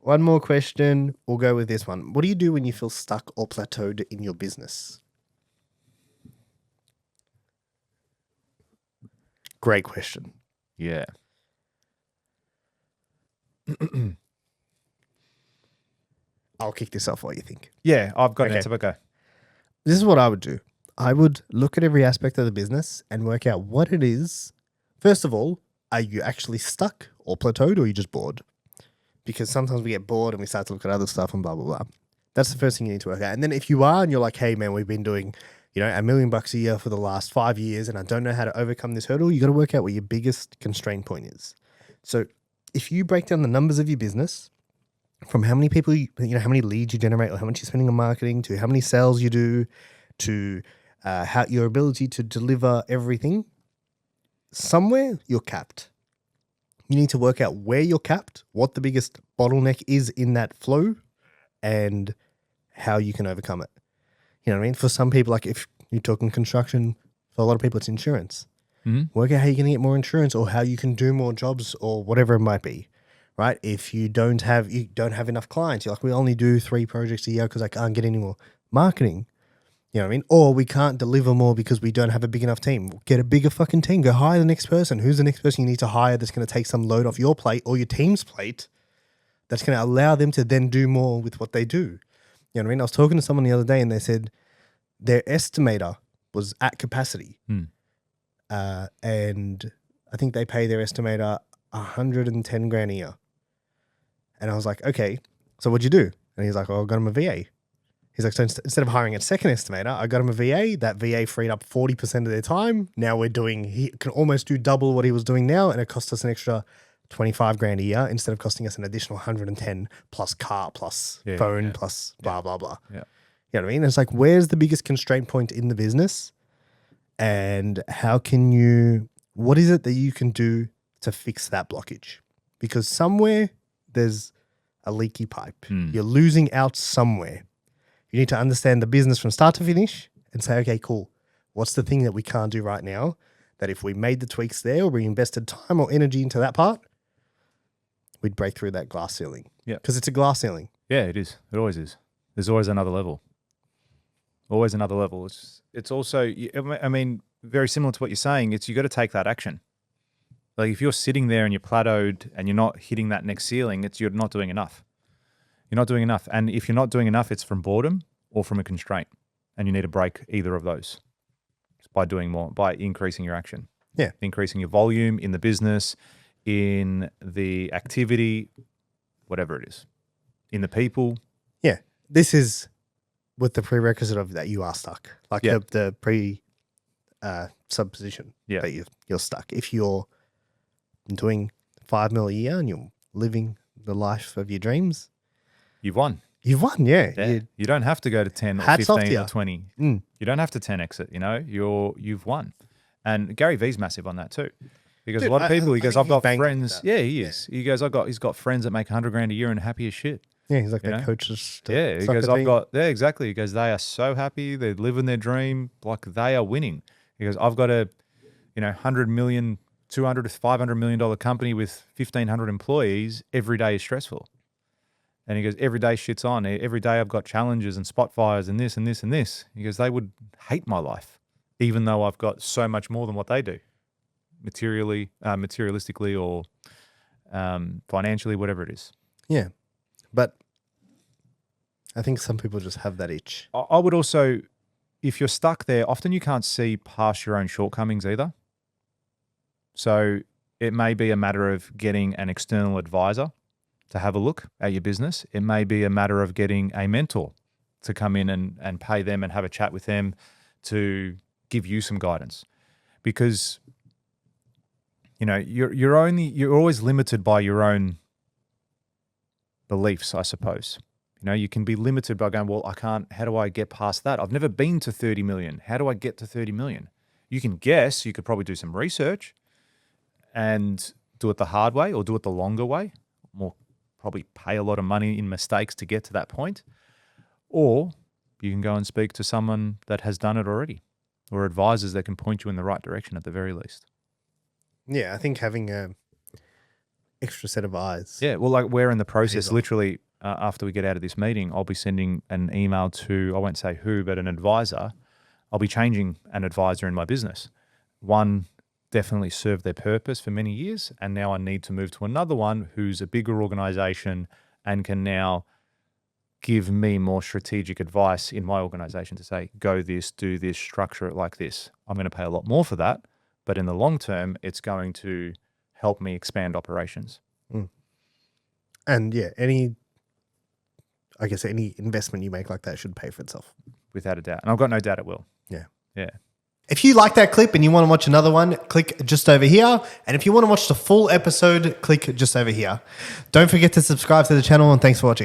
One more question. We'll go with this one. What do you do when you feel stuck or plateaued in your business? Great question. Yeah. I'll kick this off while you think. Yeah, I've got an Okay. answer, but go. This is what I would do. I would look at every aspect of the business and work out what it is. First of all, are you actually stuck or plateaued, or are you just bored? Because sometimes we get bored and we start to look at other stuff and blah, blah, blah. That's the first thing you need to work out. And then if you are and you're like, hey, man, we've been doing, $1 million a year for the last 5 years and I don't know how to overcome this hurdle, you got to work out what your biggest constraint point is. So if you break down the numbers of your business from how many people, how many leads you generate or how much you're spending on marketing to how many sales you do to how your ability to deliver everything, somewhere you're capped. You need to work out where you're capped, what the biggest bottleneck is in that flow, and how you can overcome it. You know what I mean? For some people, like if you're talking construction, for a lot of people, it's insurance. Mm-hmm. Work out how you can get more insurance or how you can do more jobs or whatever it might be, right? If you don't have enough clients, you're like, we only do 3 projects a year because I can't get any more marketing. You know what I mean? Or we can't deliver more because we don't have a big enough team. Get a bigger fucking team. Go hire the next person. Who's the next person you need to hire that's going to take some load off your plate or your team's plate that's going to allow them to then do more with what they do? You know what I mean? I was talking to someone the other day and they said their estimator was at capacity. And I think they pay their estimator 110 grand a year. And I was like, okay, so what'd you do? And he's like, oh, I got him a VA. He's like, so instead of hiring a second estimator, I got him a VA. That VA freed up 40% of their time. Now he can almost do double what he was doing now. And it cost us an extra 25 grand a year instead of costing us an additional 110 plus car, plus phone, plus blah, blah, blah. Yeah. You know what I mean? It's like, where's the biggest constraint point in the business? And what is it that you can do to fix that blockage? Because somewhere there's a leaky pipe. You're losing out somewhere. You need to understand the business from start to finish and say, okay, cool. What's the thing that we can't do right now that if we made the tweaks there or we invested time or energy into that part, we'd break through that glass ceiling? Yeah. Because it's a glass ceiling. Yeah, it is. It always is. There's always another level. Always another level. It's also, I mean, very similar to what you're saying. It's you got to take that action. Like if you're sitting there and you're plateaued and you're not hitting that next ceiling, you're not doing enough. You're not doing enough. And if you're not doing enough, it's from boredom or from a constraint. And you need to break either of those by doing more, by increasing your action. Yeah. Increasing your volume in the business, in the activity, whatever it is, in the people. Yeah. This is with the prerequisite of that you are stuck. Like the supposition that you're stuck. If you're doing 5 mil a year and you're living the life of your dreams, you've won. You've won, yeah. You don't have to go to 10 or 15 or 20. You don't have to 10x it, you've won. And Gary Vee's massive on that too. Because a lot of people, he goes, I've got friends. Yeah, he is. He goes, he's got friends that make 100 grand a year and happy as shit. Yeah, he's like their coaches. Yeah, he goes, exactly. He goes, they are so happy. They're living their dream. Like they are winning. He goes, I've got a, 100 million, 200 to $500 million company with 1,500 employees. Every day is stressful. And he goes, every day shit's on. Every day I've got challenges and spot fires and this and this and this. He goes, they would hate my life, even though I've got so much more than what they do, materialistically or financially, whatever it is. Yeah. But I think some people just have that itch. I would also, if you're stuck there, often you can't see past your own shortcomings either. So it may be a matter of getting an external advisor to have a look at your business. It may be a matter of getting a mentor to come in and pay them and have a chat with them to give you some guidance. Because, you're always limited by your own beliefs, I suppose. You can be limited by going, well, how do I get past that? I've never been to 30 million. How do I get to 30 million? You can guess, you could probably do some research and do it the hard way or do it the longer way, probably pay a lot of money in mistakes to get to that point. Or you can go and speak to someone that has done it already or advisors that can point you in the right direction at the very least. Yeah, I think having extra set of eyes. Yeah, well, like we're in the process, Pays off. literally, after we get out of this meeting, I'll be sending an email to, I won't say who, but an advisor. I'll be changing an advisor in my business. One definitely served their purpose for many years, and now I need to move to another one who's a bigger organization and can now give me more strategic advice in my organization to say, go this, do this, structure it like this. I'm going to pay a lot more for that, but in the long term, it's going to help me expand operations. And yeah, any investment you make like that should pay for itself. Without a doubt. And I've got no doubt it will. Yeah. Yeah. If you like that clip and you want to watch another one, click just over here. And if you want to watch the full episode, click just over here. Don't forget to subscribe to the channel, and thanks for watching.